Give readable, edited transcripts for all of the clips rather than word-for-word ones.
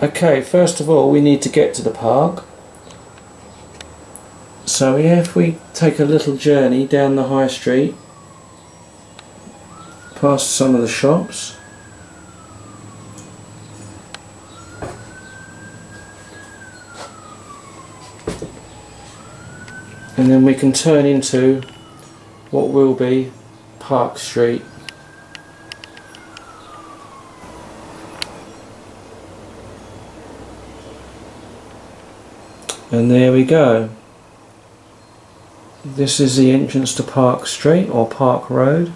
Okay, first of all we need to get to the park. So if we take a little journey down the high street, past some of the shops, and then we can turn into what will be Park Street. And there we go. This is the entrance to Park Street or Park Road.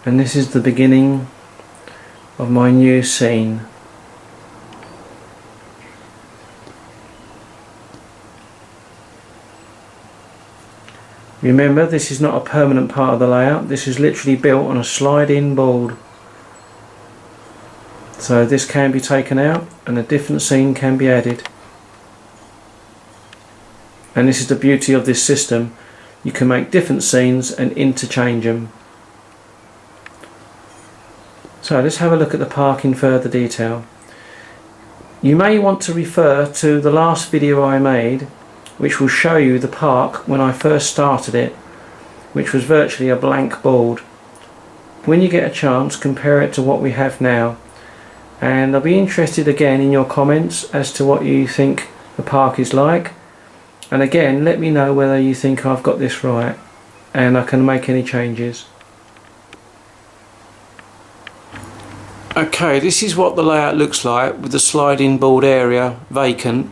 And this is the beginning of my new scene. Remember, this is not a permanent part of the layout. This is literally built on a slide-in board. So this can be taken out and a different scene can be added. And this is the beauty of this system. You can make different scenes and interchange them. So let's have a look at the park in further detail. You may want to refer to the last video I made, which will show you the park when I first started it, which was virtually a blank board. When you get a chance, compare it to what we have now. And I'll be interested again in your comments as to what you think the park is like. And again, let me know whether you think I've got this right and I can make any changes. Okay, this is what the layout looks like with the sliding board area vacant.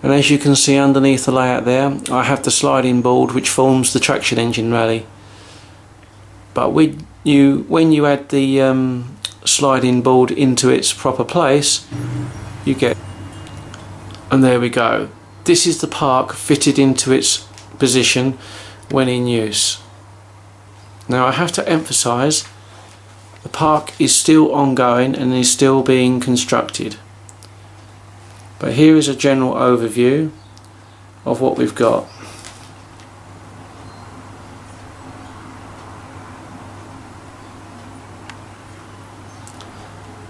And as you can see underneath the layout there, I have the sliding board which forms the traction engine rally. But when you add the sliding board into its proper place, you get, and there we go. This is the park fitted into its position when in use. Now I have to emphasise the park is still ongoing and is still being constructed. But here is a general overview of what we've got.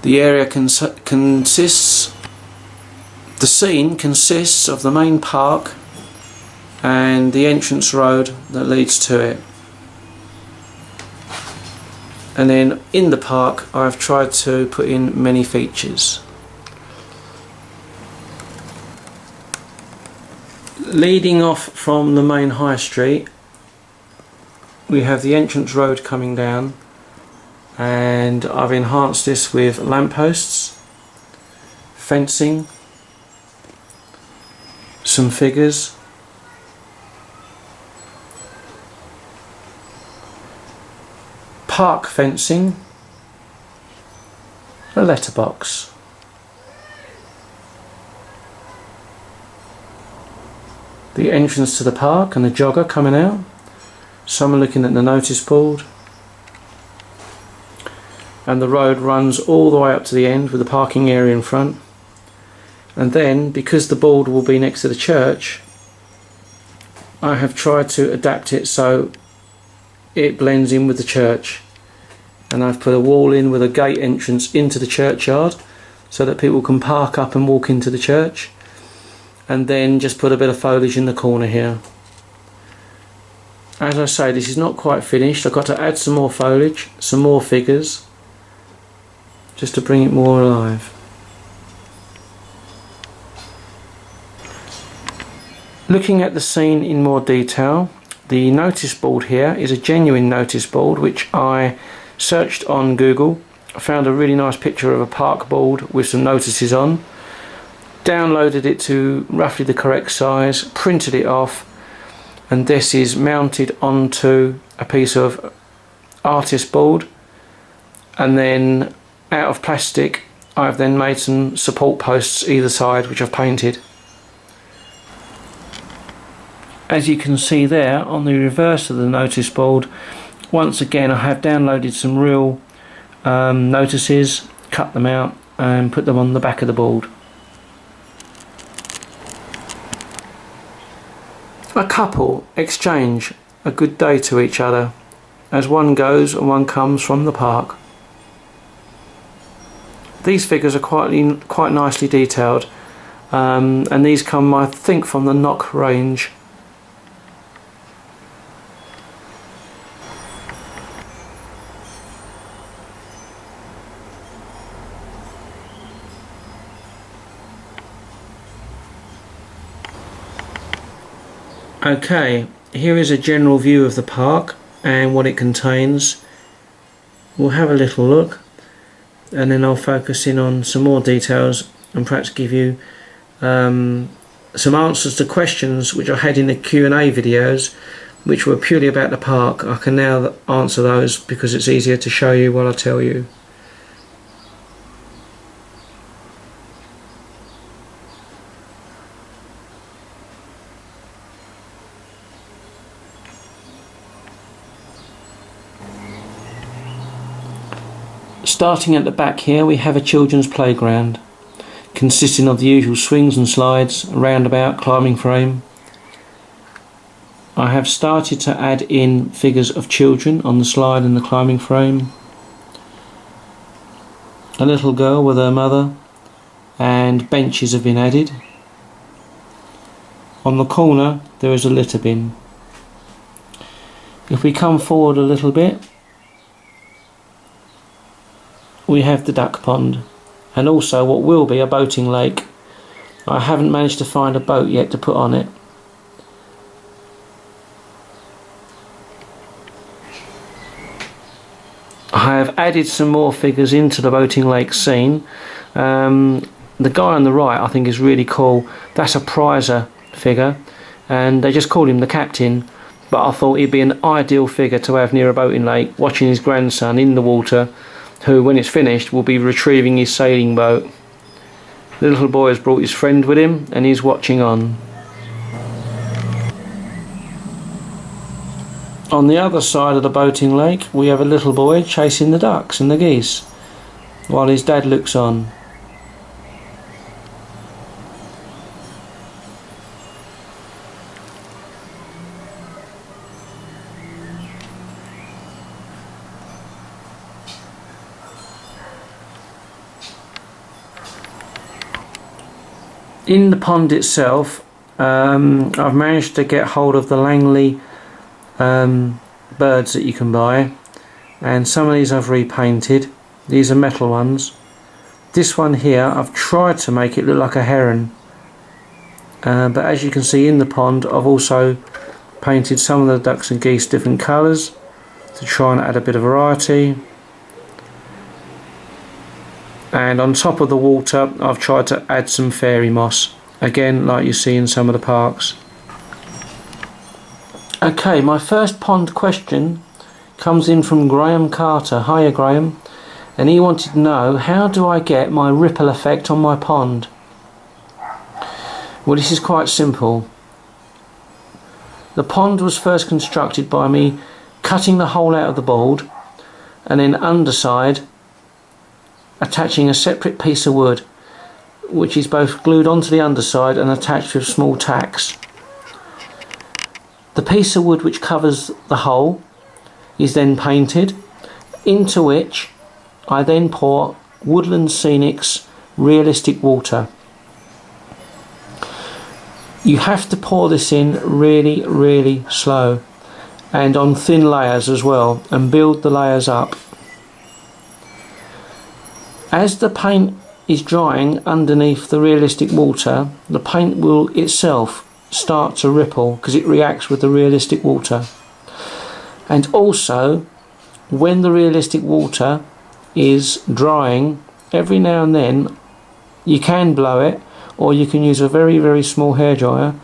The area the scene consists of the main park and the entrance road that leads to it. And then in the park I've tried to put in many features. Leading off from the main high street, we have the entrance road coming down, and I've enhanced this with lampposts, fencing, some figures, park fencing, a letterbox. The entrance to the park and the jogger coming out, someone looking at the notice board, and the road runs all the way up to the end with the parking area in front. And then, because the board will be next to the church, I have tried to adapt it so it blends in with the church, and I've put a wall in with a gate entrance into the churchyard so that people can park up and walk into the church, and then just put a bit of foliage in the corner here. As I say, this is not quite finished. I've got to add some more foliage, some more figures, just to bring it more alive. Looking at the scene in more detail, the notice board here is a genuine notice board which I searched on Google. I found a really nice picture of a park board with some notices on, downloaded it to roughly the correct size, printed it off, and this is mounted onto a piece of artist board, and then out of plastic I've then made some support posts either side which I've painted. As you can see there on the reverse of the notice board, once again I have downloaded some real notices, cut them out and put them on the back of the board. A couple exchange a good day to each other as one goes and one comes from the park. These figures are quite nicely detailed, and these come, I think, from the Knock range. Okay, here is a general view of the park and what it contains. We'll have a little look, and then I'll focus in on some more details and perhaps give you some answers to questions which I had in the Q&A videos, which were purely about the park. I can now answer those because it's easier to show you what I tell you. Starting at the back here, we have a children's playground consisting of the usual swings and slides, a roundabout, climbing frame. I have started to add in figures of children on the slide and the climbing frame. A little girl with her mother, and benches have been added. On the corner there is a litter bin. If we come forward a little bit, we have the duck pond, and also what will be a boating lake. I haven't managed to find a boat yet to put on it. I have added some more figures into the boating lake scene. The guy on the right I think is really cool. That's a prizer figure, and they just call him the captain, but I thought he'd be an ideal figure to have near a boating lake, watching his grandson in the water, who, when it's finished, will be retrieving his sailing boat. The little boy has brought his friend with him, and he's watching on. On the other side of the boating lake, we have a little boy chasing the ducks and the geese, while his dad looks on. In the pond itself, I've managed to get hold of the Langley birds that you can buy, and some of these I've repainted. These are metal ones. This one here, I've tried to make it look like a heron, but as you can see in the pond, I've also painted some of the ducks and geese different colours to try and add a bit of variety. And on top of the water, I've tried to add some fairy moss, again like you see in some of the parks. Okay, my first pond question comes in from Graham Carter. Hiya Graham. And he wanted to know, how do I get my ripple effect on my pond? Well, this is quite simple. The pond was first constructed by me cutting the hole out of the board, and then underside attaching a separate piece of wood, which is both glued onto the underside and attached with small tacks. The piece of wood which covers the hole is then painted, into which I then pour Woodland Scenics Realistic Water. You have to pour this in really slow, and on thin layers as well, and build the layers up. As the paint is drying underneath the realistic water, the paint will itself start to ripple because it reacts with the realistic water. And also, when the realistic water is drying, every now and then you can blow it, or you can use a very small hairdryer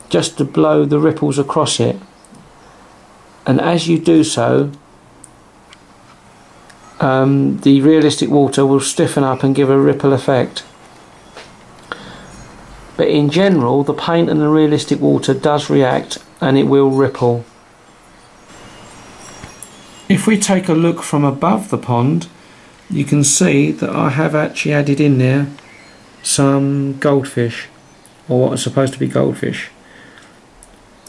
just to blow the ripples across it. And as you do so, the realistic water will stiffen up and give a ripple effect. But in general, the paint and the realistic water does react, and it will ripple. If we take a look from above the pond, you can see that I have actually added in there some goldfish, or what are supposed to be goldfish.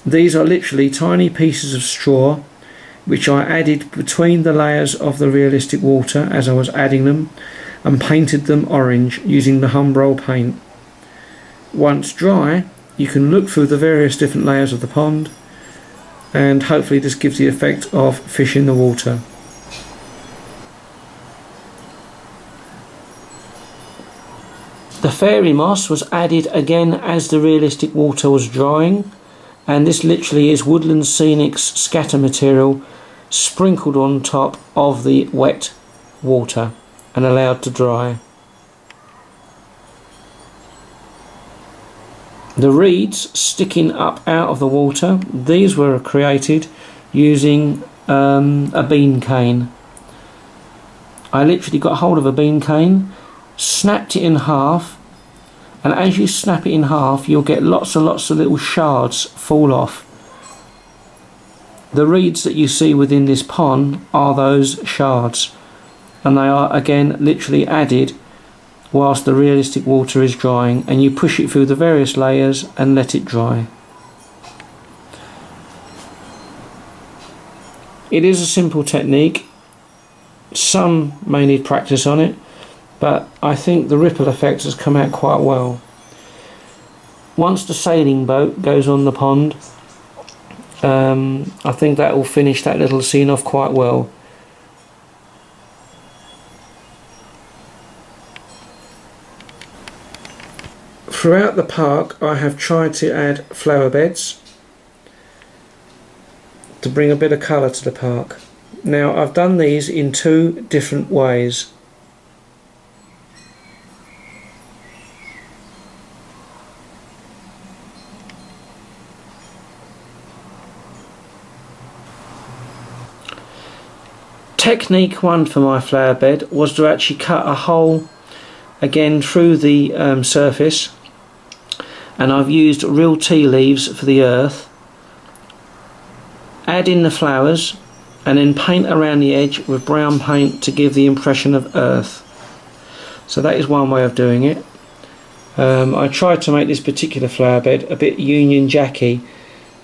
These are literally tiny pieces of straw which I added between the layers of the realistic water as I was adding them, and painted them orange using the Humbrol paint. Once dry, you can look through the various different layers of the pond, and hopefully this gives the effect of fish in the water. The fairy moss was added again as the realistic water was drying, and this literally is Woodland Scenic's scatter material sprinkled on top of the wet water and allowed to dry. The reeds sticking up out of the water, these were created using a bean cane. I literally got hold of a bean cane, snapped it in half, and as you snap it in half you'll get lots and lots of little shards fall off. The reeds that you see within this pond are those shards, and they are again literally added whilst the realistic water is drying, and you push it through the various layers and let it dry. It is a simple technique. Some may need practice on it, but I think the ripple effect has come out quite well. Once the sailing boat goes on the pond, I think that will finish that little scene off quite well. Throughout the park I have tried to add flower beds to bring a bit of colour to the park. Now I've done these in two different ways. Technique one for my flower bed was to actually cut a hole again through the surface, and I've used real tea leaves for the earth, add in the flowers and then paint around the edge with brown paint to give the impression of earth. So that is one way of doing it. I tried to make this particular flower bed a bit Union Jacky,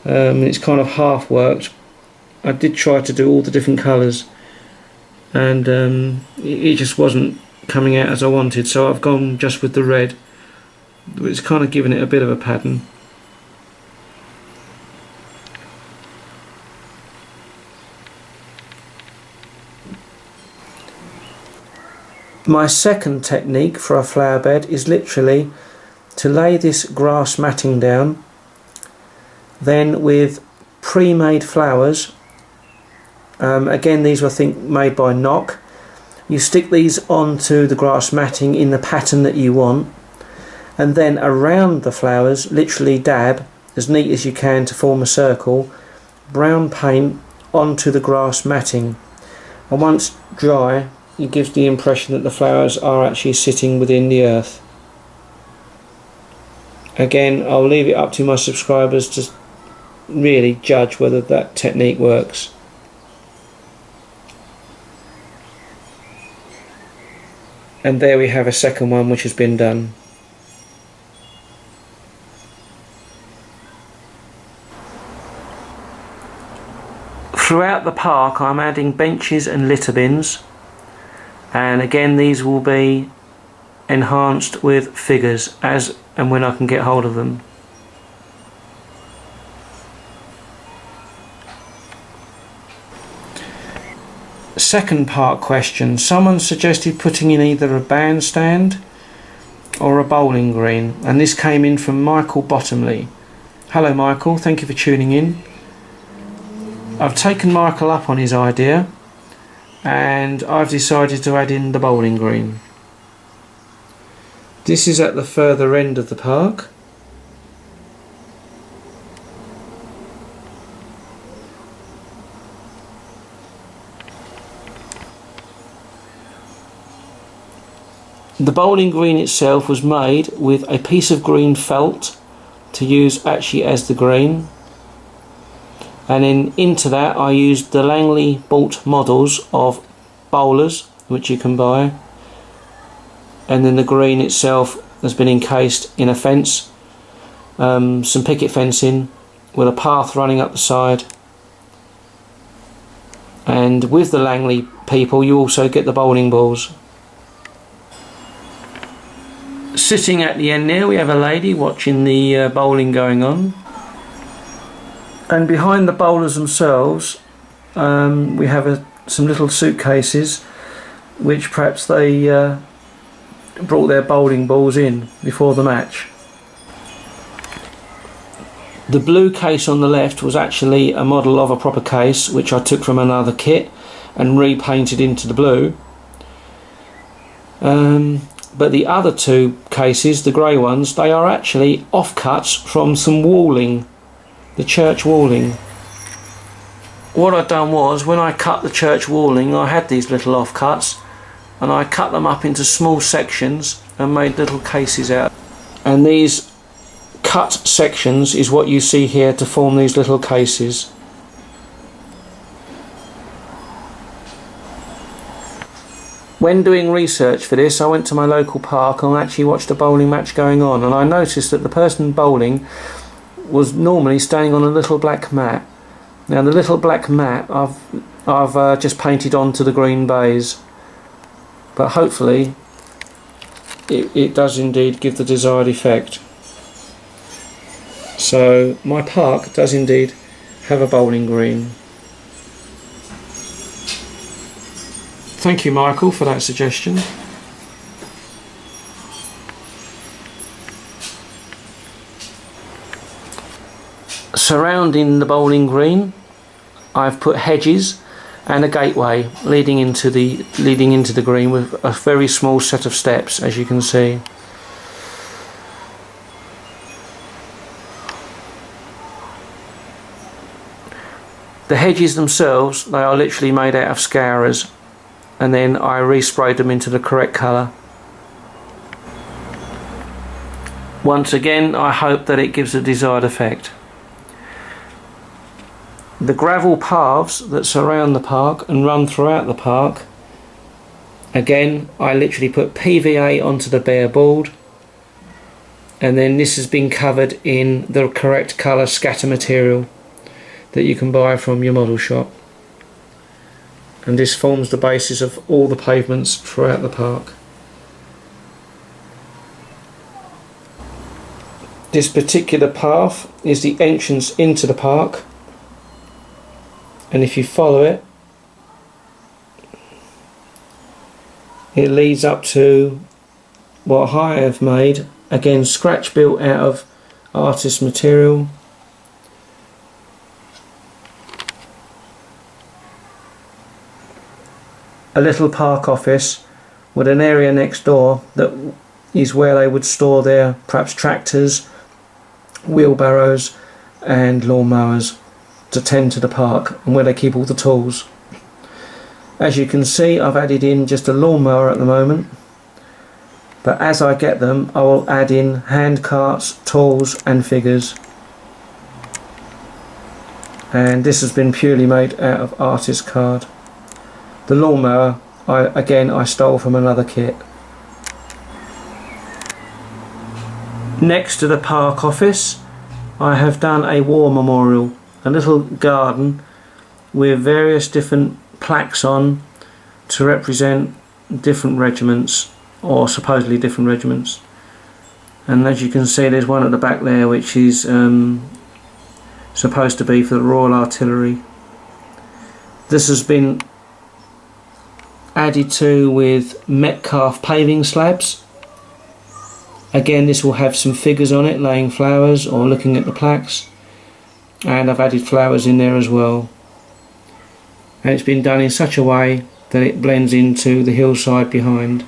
and it's kind of half worked. I did try to do all the different colours, and it just wasn't coming out as I wanted, so I've gone just with the red. It's kind of giving it a bit of a pattern. My second technique for a flower bed is literally to lay this grass matting down, then with pre-made flowers, again these were I think made by Knock, you stick these onto the grass matting in the pattern that you want, and then around the flowers literally dab as neat as you can to form a circle brown paint onto the grass matting, and once dry it gives the impression that the flowers are actually sitting within the earth. Again, I'll leave it up to my subscribers to really judge whether that technique works. And there we have a second one which has been done. Throughout the park I'm adding benches and litter bins, and again these will be enhanced with figures as and when I can get hold of them. Second part question. Someone suggested putting in either a bandstand or a bowling green, and this came in from Michael Bottomley. Hello Michael, thank you for tuning in. I've taken Michael up on his idea and I've decided to add in the bowling green. This is at the further end of the park. The bowling green itself was made with a piece of green felt to use actually as the green, and then into that I used the Langley bought models of bowlers which you can buy, and then the green itself has been encased in a fence, some picket fencing with a path running up the side, and with the Langley people you also get the bowling balls. Sitting at the end there we have a lady watching the bowling going on, and behind the bowlers themselves we have some little suitcases which perhaps they brought their bowling balls in before the match. The blue case on the left was actually a model of a proper case which I took from another kit and repainted into the blue. But the other two cases, the grey ones, they are actually offcuts from some walling, the church walling. What I'd done was, when I cut the church walling, I had these little offcuts and I cut them up into small sections and made little cases out. And these cut sections is what you see here to form these little cases. When doing research for this, I went to my local park and actually watched a bowling match going on, and I noticed that the person bowling was normally standing on a little black mat. Now the little black mat I've just painted onto the green baize, but hopefully it does indeed give the desired effect. So my park does indeed have a bowling green. Thank you, Michael, for that suggestion. Surrounding the bowling green, I've put hedges and a gateway leading into the green with a very small set of steps, as you can see. The hedges themselves, they are literally made out of scourers, and then I resprayed them into the correct colour. Once again, I hope that it gives the desired effect. The gravel paths that surround the park and run throughout the park, again I literally put PVA onto the bare board, and then this has been covered in the correct colour scatter material that you can buy from your model shop. And this forms the basis of all the pavements throughout the park. This particular path is the entrance into the park, and if you follow it, it leads up to what I have made, again scratch built out of artist material. A little park office with an area next door that is where they would store their perhaps tractors, wheelbarrows and lawnmowers to tend to the park, and where they keep all the tools. As you can see, I've added in just a lawnmower at the moment, but as I get them I will add in hand carts, tools and figures. And this has been purely made out of artist card. The lawnmower, I stole from another kit. Next to the park office, I have done a war memorial, a little garden with various different plaques on to represent different regiments, or supposedly different regiments. And as you can see, there's one at the back there which is supposed to be for the Royal Artillery. This has been added to with Metcalf paving slabs. Again, this will have some figures on it laying flowers or looking at the plaques, and I've added flowers in there as well, and it's been done in such a way that it blends into the hillside behind.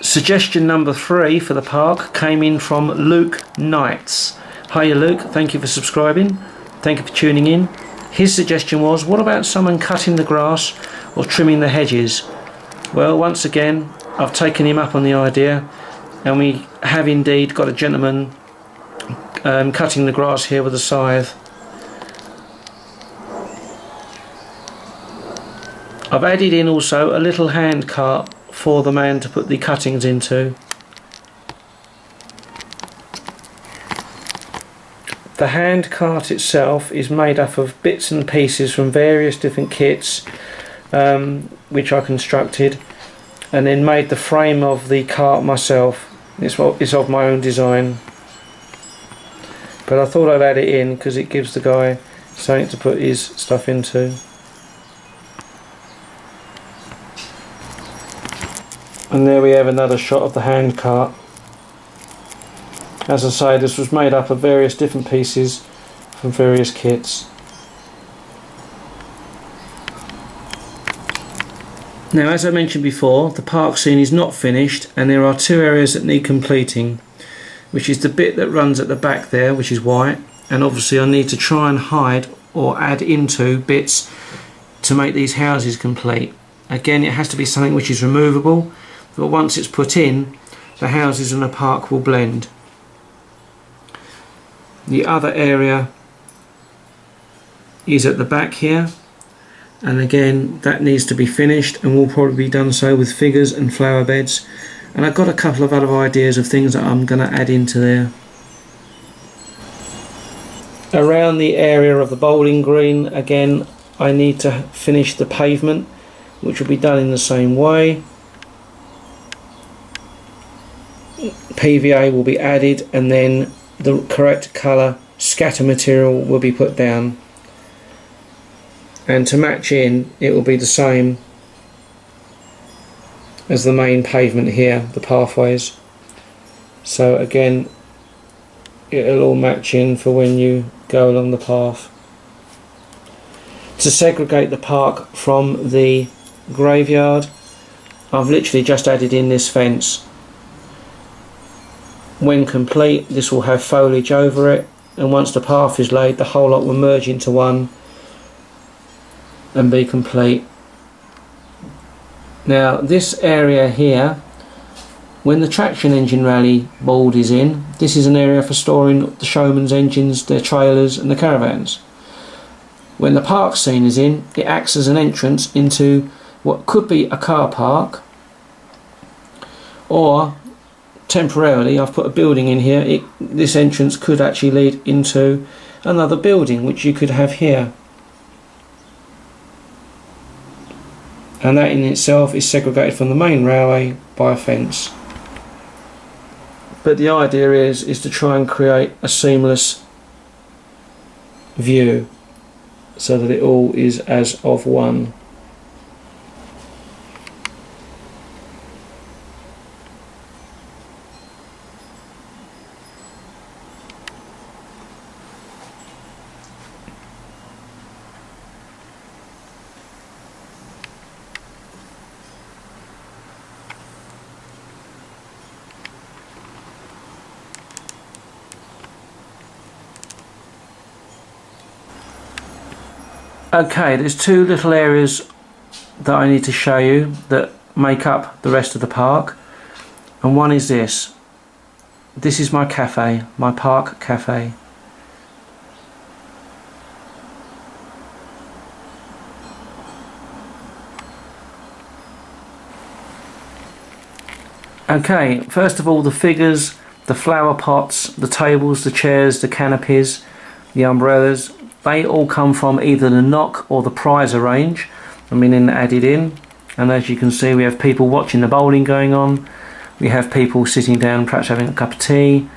Suggestion number 3 for the park came in from Luke Knights. Hiya Luke, thank you for subscribing. Thank you for tuning in. His suggestion was, what about someone cutting the grass or trimming the hedges? Well, once again, I've taken him up on the idea, and we have indeed got a gentleman cutting the grass here with a scythe. I've added in also a little hand cart for the man to put the cuttings into. The hand cart itself is made up of bits and pieces from various different kits. which I constructed, and then made the frame of the cart myself. It's of my own design, but I thought I'd add it in because it gives the guy something to put his stuff into. And there we have another shot of the hand cart. As I say, this was made up of various different pieces from various kits. Now, as I mentioned before, the park scene is not finished, and there are two areas that need completing, which is the bit that runs at the back there, which is white, and obviously I need to try and hide or add into bits to make these houses complete. Again, it has to be something which is removable, but once it's put in, the houses and the park will blend. The other area is at the back here, and again that needs to be finished, and will probably be done so with figures and flower beds, and I've got a couple of other ideas of things that I'm going to add into there. Around the area of the bowling green, again I need to finish the pavement, which will be done in the same way. PVA will be added, and then the correct colour scatter material will be put down, and to match in it will be the same as the main pavement here, the pathways. So again, it'll all match in for when you go along the path. To segregate the park from the graveyard, I've literally just added in this fence. When complete, this will have foliage over it, and once the path is laid, the whole lot will merge into one and be complete. Now this area here, when the traction engine rally board is in, this is an area for storing the showman's engines, their trailers and the caravans. When the park scene is in, it acts as an entrance into what could be a car park, or temporarily I've put a building in here. This entrance could actually lead into another building which you could have here, and that in itself is segregated from the main railway by a fence. But the idea is to try and create a seamless view so that it all is as of one. Okay, there's two little areas that I need to show you that make up the rest of the park, and one is this. This is my cafe, my park cafe. Okay, first of all, the figures, the flower pots, the tables, the chairs, the canopies, the umbrellas, they all come from either the knock or the prizer range. I mean, added in, and as you can see, we have people watching the bowling going on. We have people sitting down, perhaps having a cup of tea.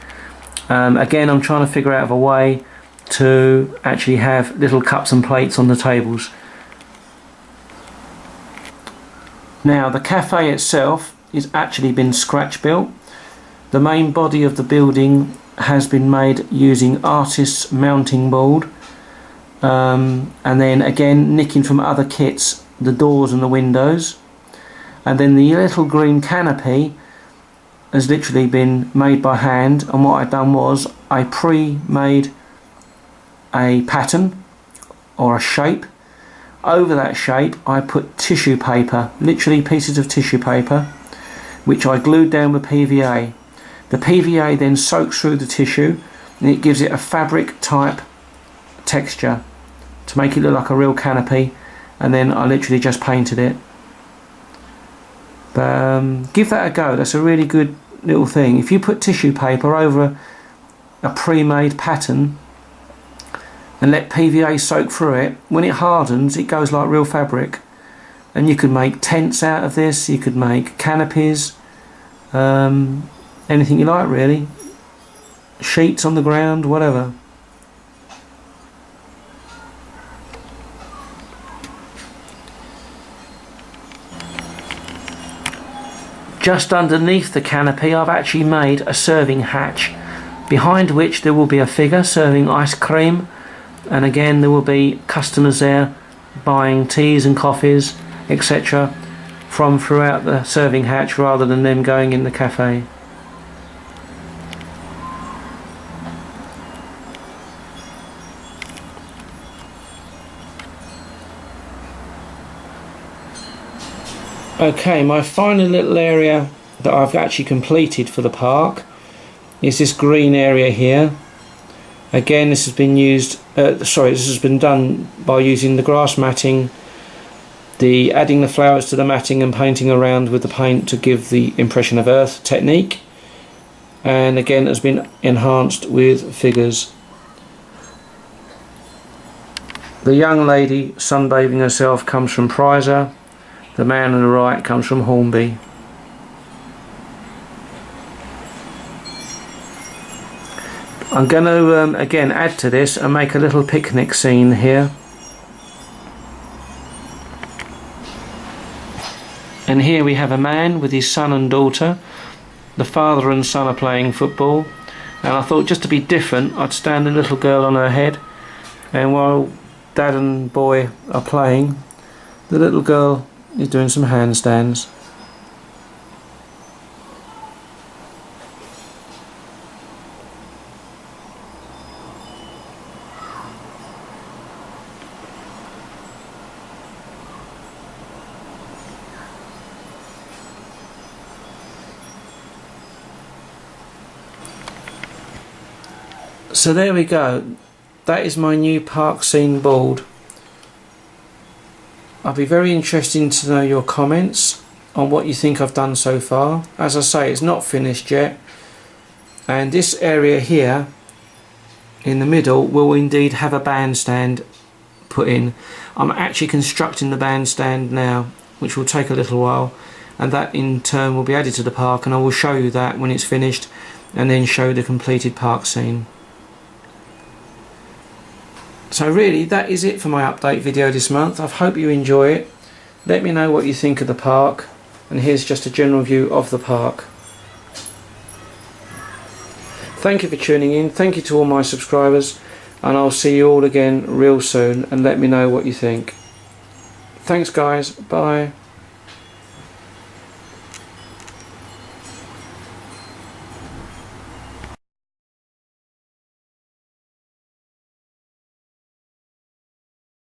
Again, I'm trying to figure out a way to actually have little cups and plates on the tables. Now, the cafe itself is actually been scratch built. The main body of the building has been made using artist's mounting board. And then again nicking from other kits the doors and the windows, and then the little green canopy has literally been made by hand, and what I've done was I pre-made a pattern or a shape. Over that shape I put tissue paper, literally pieces of tissue paper, which I glued down with PVA. The PVA then soaks through the tissue and it gives it a fabric type texture to make it look like a real canopy, and then I literally just painted it. Give that a go, that's a really good little thing. If you put tissue paper over a pre-made pattern and let PVA soak through it, when it hardens it goes like real fabric, and you could make tents out of this, you could make canopies, anything you like really, sheets on the ground, whatever. Just underneath the canopy I've actually made a serving hatch, behind which there will be a figure serving ice cream, and again there will be customers there buying teas and coffees, etc. from throughout the serving hatch rather than them going in the cafe. Okay, my final little area that I've actually completed for the park is this green area here. Again, this has been used, this has been done by using the grass matting, adding the flowers to the matting and painting around with the paint to give the impression of earth technique. And again, it has been enhanced with figures. The young lady sunbathing herself comes from Prizer. The man on the right comes from Hornby. I'm going to again add to this and make a little picnic scene here. And here we have a man with his son and daughter. The father and son are playing football. And I thought, just to be different, I'd stand a little girl on her head. And while dad and boy are playing, the little girl is doing some handstands. So there we go. That is my new park scene board. I'll be very interested to know your comments on what you think I've done so far. As I say, it's not finished yet, and this area here in the middle will indeed have a bandstand put in. I'm actually constructing the bandstand now, which will take a little while, and that in turn will be added to the park, and I will show you that when it's finished and then show the completed park scene. So really, that is it for my update video this month. I hope you enjoy it. Let me know what you think of the park, and here's just a general view of the park. Thank you for tuning in. Thank you to all my subscribers, and I'll see you all again real soon, and let me know what you think. Thanks guys, bye.